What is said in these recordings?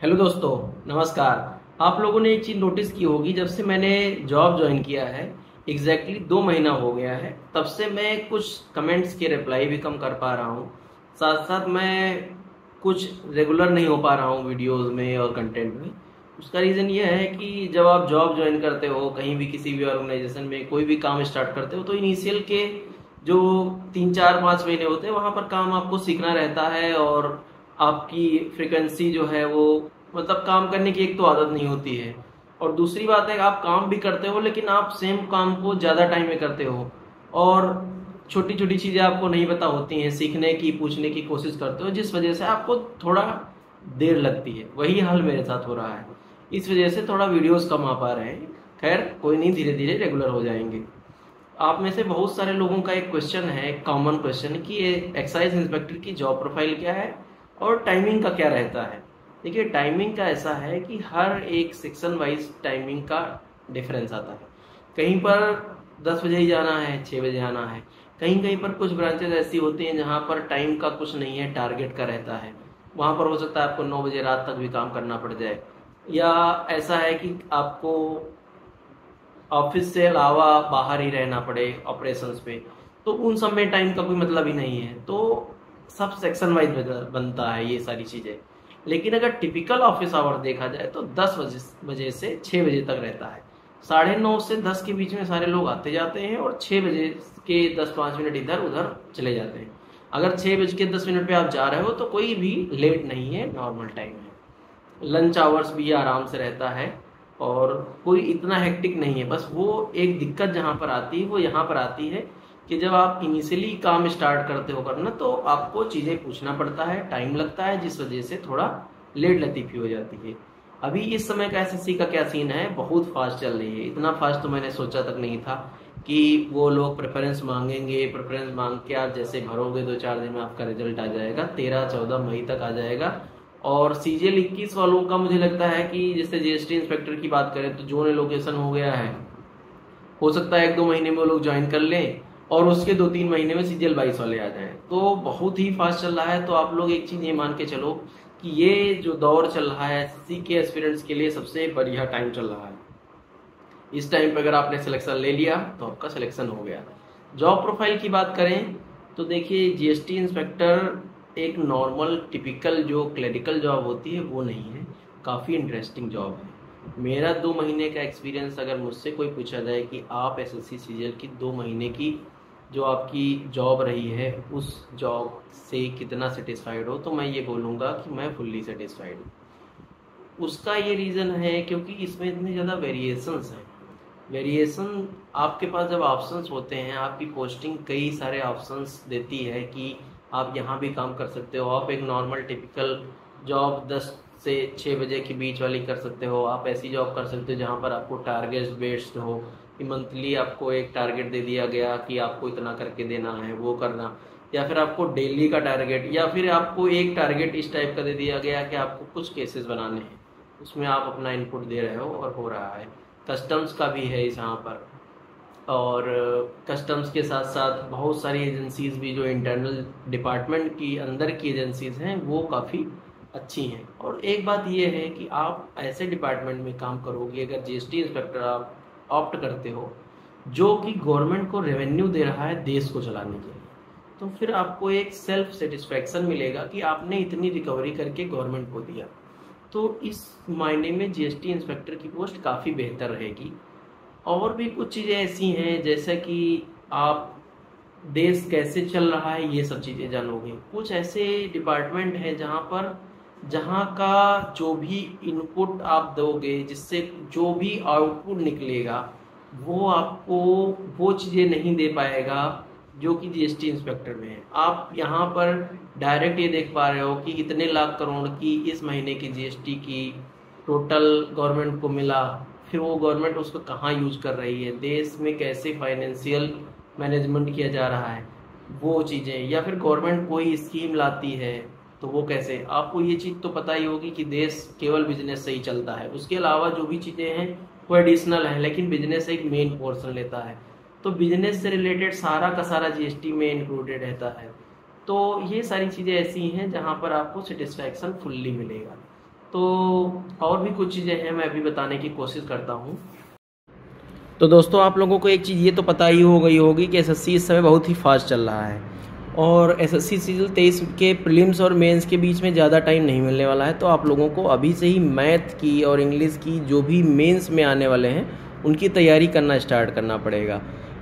Hello दोस्तों, नमस्कार। आप लोगों ने एक चीज़ नोटिस की होगी, जब से मैंने जॉब ज्वाइन किया है एग्जैक्टली 2 महीना हो गया है, तब से मैं कुछ कमेंट्स के रिप्लाई भी कम कर पा रहा हूँ। साथ साथ मैं कुछ रेगुलर नहीं हो पा रहा हूँ वीडियोस में और कंटेंट में। उसका रीज़न ये है कि जब आप जॉब ज्वाइन करते हो कहीं भी, किसी भी ऑर्गेनाइजेशन में कोई भी काम स्टार्ट करते हो, तो इनिशियल के जो 3 4 5 महीने होते हैं वहाँ पर काम आपको सीखना रहता है। और आपकी फ्रिक्वेंसी जो है वो, मतलब काम करने की एक तो आदत नहीं होती है, और दूसरी बात है आप काम भी करते हो लेकिन आप सेम काम को ज़्यादा टाइम में करते हो, और छोटी छोटी चीज़ें आपको नहीं पता होती हैं, सीखने की पूछने की कोशिश करते हो, जिस वजह से आपको थोड़ा देर लगती है। वही हाल मेरे साथ हो रहा है, इस वजह से थोड़ा वीडियोस कम आ पा रहे हैं। खैर कोई नहीं, धीरे धीरे रेगुलर हो जाएंगे। आप में से बहुत सारे लोगों का एक क्वेश्चन है, कॉमन क्वेश्चन, कि ये एक्साइज इंस्पेक्टर की जॉब प्रोफाइल क्या है और टाइमिंग का क्या रहता है। देखिए, टाइमिंग का ऐसा है कि हर एक सेक्शन वाइज टाइमिंग का डिफरेंस आता है। कहीं पर 10 बजे ही जाना है, 6 बजे आना है। कहीं कहीं पर कुछ ब्रांचेज ऐसी होती हैं जहाँ पर टाइम का कुछ नहीं है, टारगेट का रहता है। वहाँ पर हो सकता है आपको 9 बजे रात तक भी काम करना पड़ जाए, या ऐसा है कि आपको ऑफिस से अलावा बाहर ही रहना पड़े ऑपरेशंस पे, तो उन सब में टाइम का कोई मतलब ही नहीं है। तो सब सेक्शन वाइज बनता है ये सारी चीज़ें। लेकिन अगर टिपिकल ऑफिस आवर देखा जाए तो 10 बजे से 6 बजे तक रहता है। 9:30 से 10 के बीच में सारे लोग आते जाते हैं, और 6 बजे के 10 5 मिनट इधर उधर चले जाते हैं। अगर 6:10 पे आप जा रहे हो तो कोई भी लेट नहीं है, नॉर्मल टाइम है। लंच आवर्स भी आराम से रहता है, और कोई इतना हेक्टिक नहीं है। बस वो एक दिक्कत जहाँ पर आती है वो यहाँ पर आती है कि जब आप इनिशियली काम स्टार्ट करते हो करना, तो आपको चीज़ें पूछना पड़ता है, टाइम लगता है, जिस वजह से थोड़ा लेट लतीफ़ी हो जाती है। अभी इस समय का एसएससी का क्या सीन है, बहुत फास्ट चल रही है। इतना फास्ट तो मैंने सोचा तक नहीं था कि वो लोग प्रेफरेंस मांगेंगे। प्रेफरेंस मांग के आप जैसे भरोगे 2 4 दिन में आपका रिजल्ट आ जाएगा, 13 14 मई तक आ जाएगा। और सीजीएल 21 वालों का मुझे लगता है कि जैसे जीएसटी इंस्पेक्टर की बात करें तो जोन एलोकेशन हो गया है। हो सकता है 1 2 महीने में वो लोग ज्वाइन कर लें, और उसके 2 3 महीने में सीजीएल 22 वाले आ जाएं। तो बहुत ही फास्ट चल रहा है। तो आप लोग एक चीज़ ये मान के चलो कि ये जो दौर चल रहा है एसएससी के एस्पिरेंट्स के लिए सबसे बढ़िया टाइम चल रहा है। इस टाइम पे अगर आपने सिलेक्शन ले लिया तो आपका सिलेक्शन हो गया। जॉब प्रोफाइल की बात करें तो देखिए, जीएसटी इंस्पेक्टर एक नॉर्मल टिपिकल जो क्लरिकल जॉब होती है वो नहीं है, काफ़ी इंटरेस्टिंग जॉब है। मेरा 2 महीने का एक्सपीरियंस अगर मुझसे कोई पूछा जाए कि आप एसएससी सीजीएल की 2 महीने की जो आपकी जॉब रही है उस जॉब से कितना सेटिस्फाइड हो, तो मैं ये बोलूँगा कि मैं फुल्ली सेटिस्फाइड हूँ। उसका ये रीज़न है क्योंकि इसमें इतने ज़्यादा वेरिएशंस हैं। वेरिएशन, आपके पास जब ऑप्शंस होते हैं, आपकी पोस्टिंग कई सारे ऑप्शंस देती है कि आप यहाँ भी काम कर सकते हो। आप एक नॉर्मल टिपिकल जॉब 10 से 6 बजे के बीच वाली कर सकते हो। आप ऐसी जॉब कर सकते हो जहाँ पर आपको टारगेट बेस्ड हो, कि मंथली आपको एक टारगेट दे दिया गया कि आपको इतना करके देना है, वो करना। या फिर आपको डेली का टारगेट, या फिर आपको एक टारगेट इस टाइप का दे दिया गया कि आपको कुछ केसेस बनाने हैं, उसमें आप अपना इनपुट दे रहे हो और हो रहा है। कस्टम्स का भी है इस यहाँ पर, और कस्टम्स के साथ साथ बहुत सारी एजेंसीज भी जो इंटरनल डिपार्टमेंट की अंदर की एजेंसीज हैं वो काफ़ी अच्छी हैं। और एक बात ये है कि आप ऐसे डिपार्टमेंट में काम करोगे, अगर जीएसटी इंस्पेक्टर आप ऑप्ट करते हो जो कि गवर्नमेंट को रेवेन्यू दे रहा है देश को चलाने के लिए, तो फिर आपको एक सेल्फ सेटिस्फैक्शन मिलेगा कि आपने इतनी रिकवरी करके गवर्नमेंट को दिया। तो इस मायने में जीएसटी इंस्पेक्टर की पोस्ट काफ़ी बेहतर रहेगी। और भी कुछ चीज़ें ऐसी हैं जैसे कि आप देश कैसे चल रहा है ये सब चीज़ें जानोगे। कुछ ऐसे डिपार्टमेंट हैं जहाँ का जो भी इनपुट आप दोगे, जिससे जो भी आउटपुट निकलेगा, वो आपको वो चीज़ें नहीं दे पाएगा जो कि जीएसटी इंस्पेक्टर में है। आप यहाँ पर डायरेक्ट ये देख पा रहे हो कि इतने लाख करोड़ की इस महीने की जीएसटी की टोटल गवर्नमेंट को मिला, फिर वो गवर्नमेंट उसको कहाँ यूज कर रही है, देश में कैसे फाइनेंशियल मैनेजमेंट किया जा रहा है, वो चीज़ें। या फिर गवर्नमेंट कोई स्कीम लाती है तो वो कैसे, आपको ये चीज़ तो पता ही होगी कि देश केवल बिजनेस से ही चलता है, उसके अलावा जो भी चीज़ें हैं वो एडिशनल है, लेकिन बिजनेस एक मेन पोर्शन लेता है। तो बिजनेस से रिलेटेड सारा का सारा जीएसटी में इंक्लूडेड रहता है। तो ये सारी चीज़ें ऐसी हैं जहाँ पर आपको सेटिस्फैक्शन फुल्ली मिलेगा। तो और भी कुछ चीज़ें हैं, मैं अभी बताने की कोशिश करता हूँ। तो दोस्तों, आप लोगों को एक चीज़ ये तो पता ही हो गई होगी कि एसएससी इस समय बहुत ही फास्ट चल रहा है और एसएससी सीजन 23 के प्रीलिम्स और मेंस के बीच में ज़्यादा टाइम नहीं मिलने वाला है। तो आप लोगों को अभी से ही मैथ की और इंग्लिश की जो भी मेंस में आने वाले हैं उनकी तैयारी करना स्टार्ट करना पड़ेगा।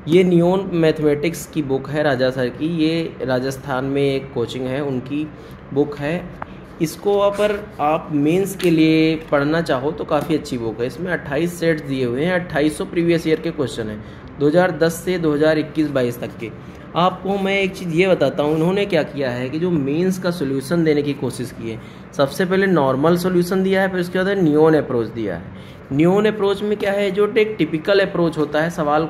ये नियोन मैथमेटिक्स की बुक है राजा सर की, ये राजस्थान में एक कोचिंग है उनकी बुक है। इसको अगर आप मेंस के लिए पढ़ना चाहो तो काफ़ी अच्छी बुक है। इसमें 28 सेट्स दिए हुए हैं, 2800 प्रीवियस ईयर के क्वेश्चन हैं 2010 से 2021-22 तक के। आपको मैं एक चीज़ ये बताता हूँ, उन्होंने क्या किया है कि जो मेंस का सोल्यूशन देने की कोशिश की है, सबसे पहले नॉर्मल सोल्यूशन दिया है, फिर उसके बाद नियोन अप्रोच दिया है। नियोन अप्रोच में क्या है, जो एक टिपिकल अप्रोच होता है सवाल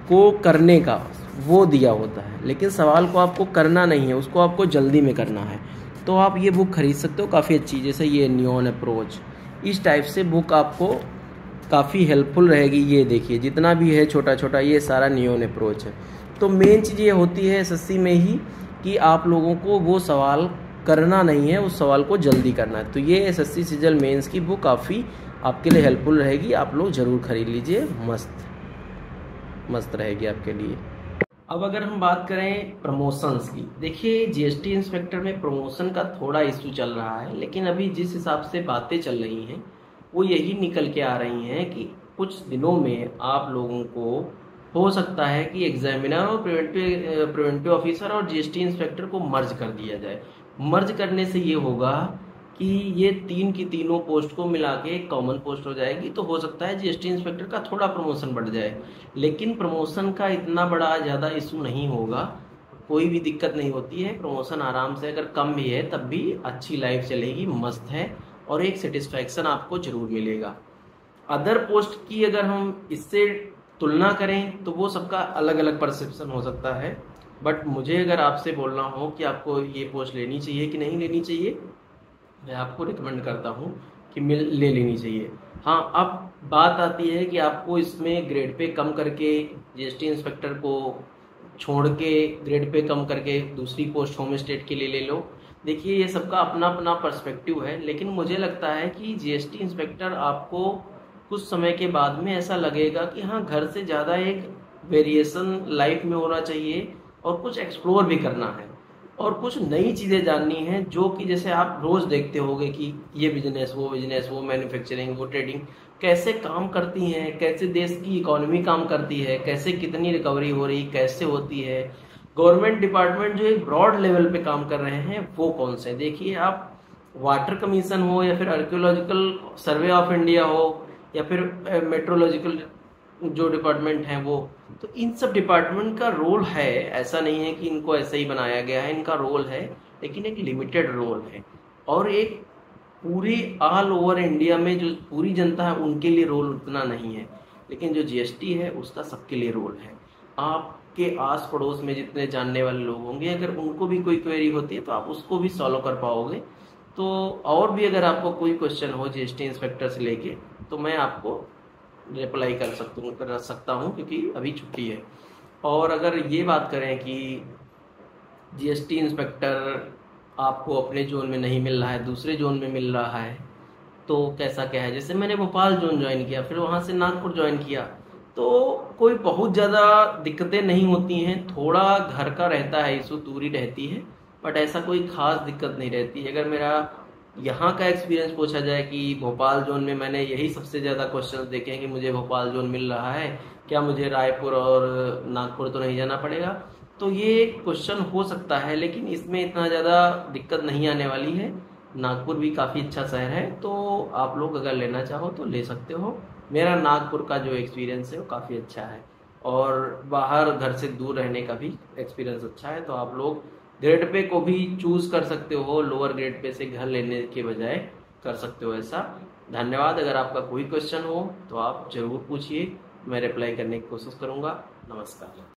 को करने का, वो दिया होता है, लेकिन सवाल को आपको करना नहीं है, उसको आपको जल्दी में करना है। तो आप ये बुक खरीद सकते हो, काफ़ी अच्छी, जैसे ये नियोन अप्रोच, इस टाइप से बुक आपको काफ़ी हेल्पफुल रहेगी। ये देखिए जितना भी है छोटा छोटा, ये सारा नियोन अप्रोच है। तो मेन चीज़ ये होती है एसएससी में ही कि आप लोगों को वो सवाल करना नहीं है, उस सवाल को जल्दी करना है। तो ये एसएससी सीजल मेंस की बुक काफ़ी आपके लिए हेल्पफुल रहेगी, आप लोग ज़रूर खरीद लीजिए, मस्त रहेगी आपके लिए। अब अगर हम बात करें प्रमोशंस की, देखिए जीएसटी इंस्पेक्टर में प्रमोशन का थोड़ा इशू चल रहा है, लेकिन अभी जिस हिसाब से बातें चल रही हैं वो यही निकल के आ रही हैं कि कुछ दिनों में आप लोगों को हो सकता है कि एग्जामिनर और प्रिवेंटिव ऑफिसर और जीएसटी इंस्पेक्टर को मर्ज कर दिया जाए। मर्ज करने से ये होगा कि ये तीन की तीनों पोस्ट को मिला के एक कॉमन पोस्ट हो जाएगी। तो हो सकता है जीएसटी इंस्पेक्टर का थोड़ा प्रमोशन बढ़ जाए, लेकिन प्रमोशन का इतना बड़ा ज़्यादा इशू नहीं होगा, कोई भी दिक्कत नहीं होती है। प्रमोशन आराम से अगर कम भी है तब भी अच्छी लाइफ चलेगी, मस्त है, और एक सेटिस्फैक्शन आपको जरूर मिलेगा। अदर पोस्ट की अगर हम इससे तुलना करें तो वो सबका अलग अलग परसेप्शन हो सकता है, बट मुझे अगर आपसे बोलना हो कि आपको ये पोस्ट लेनी चाहिए कि नहीं लेनी चाहिए, मैं आपको रिकमेंड करता हूँ कि ले लेनी चाहिए। हाँ, अब बात आती है कि आपको इसमें ग्रेड पे कम करके जीएसटी इंस्पेक्टर को छोड़ के ग्रेड पे कम करके दूसरी पोस्ट होम स्टेट के लिए ले लो। देखिए ये सबका अपना अपना पर्सपेक्टिव है, लेकिन मुझे लगता है कि जीएसटी इंस्पेक्टर आपको कुछ समय के बाद में ऐसा लगेगा कि हाँ, घर से ज़्यादा एक वेरिएशन लाइफ में होना चाहिए और कुछ एक्सप्लोर भी करना है और कुछ नई चीज़ें जाननी है, जो कि जैसे आप रोज़ देखते होंगे कि ये बिजनेस, वो मैन्युफैक्चरिंग, वो ट्रेडिंग कैसे काम करती हैं, कैसे देश की इकोनॉमी काम करती है, कैसे कितनी रिकवरी हो रही, कैसे होती है। गवर्नमेंट डिपार्टमेंट जो एक ब्रॉड लेवल पे काम कर रहे हैं वो कौन से, देखिए आप वाटर कमीशन हो या फिर आर्कियोलॉजिकल सर्वे ऑफ इंडिया हो या फिर मेट्रोलॉजिकल जो डिपार्टमेंट है वो, तो इन सब डिपार्टमेंट का रोल है। ऐसा नहीं है कि इनको ऐसे ही बनाया गया है, इनका रोल है, लेकिन एक लिमिटेड रोल है। और एक पूरे ऑल ओवर इंडिया में जो पूरी जनता है उनके लिए रोल उतना नहीं है, लेकिन जो जीएसटी है उसका सबके लिए रोल है। आपके आस पड़ोस में जितने जानने वाले लोग होंगे, अगर उनको भी कोई क्वेरी होती है तो आप उसको भी सॉल्व कर पाओगे। तो और भी अगर आपको कोई क्वेश्चन हो जीएसटी इंस्पेक्टर से लेके, तो मैं आपको रिप्लाई कर सकता हूँ क्योंकि अभी छुट्टी है। और अगर ये बात करें कि जीएसटी इंस्पेक्टर आपको अपने जोन में नहीं मिल रहा है, दूसरे जोन में मिल रहा है, तो कैसा क्या है, जैसे मैंने भोपाल जोन ज्वाइन किया, फिर वहाँ से नागपुर ज्वाइन किया, तो कोई बहुत ज़्यादा दिक्कतें नहीं होती हैं। थोड़ा घर का रहता है इशू, दूरी रहती है, बट ऐसा कोई ख़ास दिक्कत नहीं रहती है। अगर मेरा यहाँ का एक्सपीरियंस पूछा जाए कि भोपाल जोन में मैंने यही सबसे ज़्यादा क्वेश्चंस देखे हैं कि मुझे भोपाल जोन मिल रहा है, क्या मुझे रायपुर और नागपुर तो नहीं जाना पड़ेगा, तो ये क्वेश्चन हो सकता है, लेकिन इसमें इतना ज़्यादा दिक्कत नहीं आने वाली है। नागपुर भी काफ़ी अच्छा शहर है, तो आप लोग अगर लेना चाहो तो ले सकते हो। मेरा नागपुर का जो एक्सपीरियंस है वो काफ़ी अच्छा है, और बाहर घर से दूर रहने का भी एक्सपीरियंस अच्छा है। तो आप लोग ग्रेड पे को भी चूज कर सकते हो, लोअर ग्रेड पे से घर लेने के बजाय कर सकते हो ऐसा। धन्यवाद। अगर आपका कोई क्वेश्चन हो तो आप जरूर पूछिए, मैं रिप्लाई करने की कोशिश करूंगा। नमस्कार।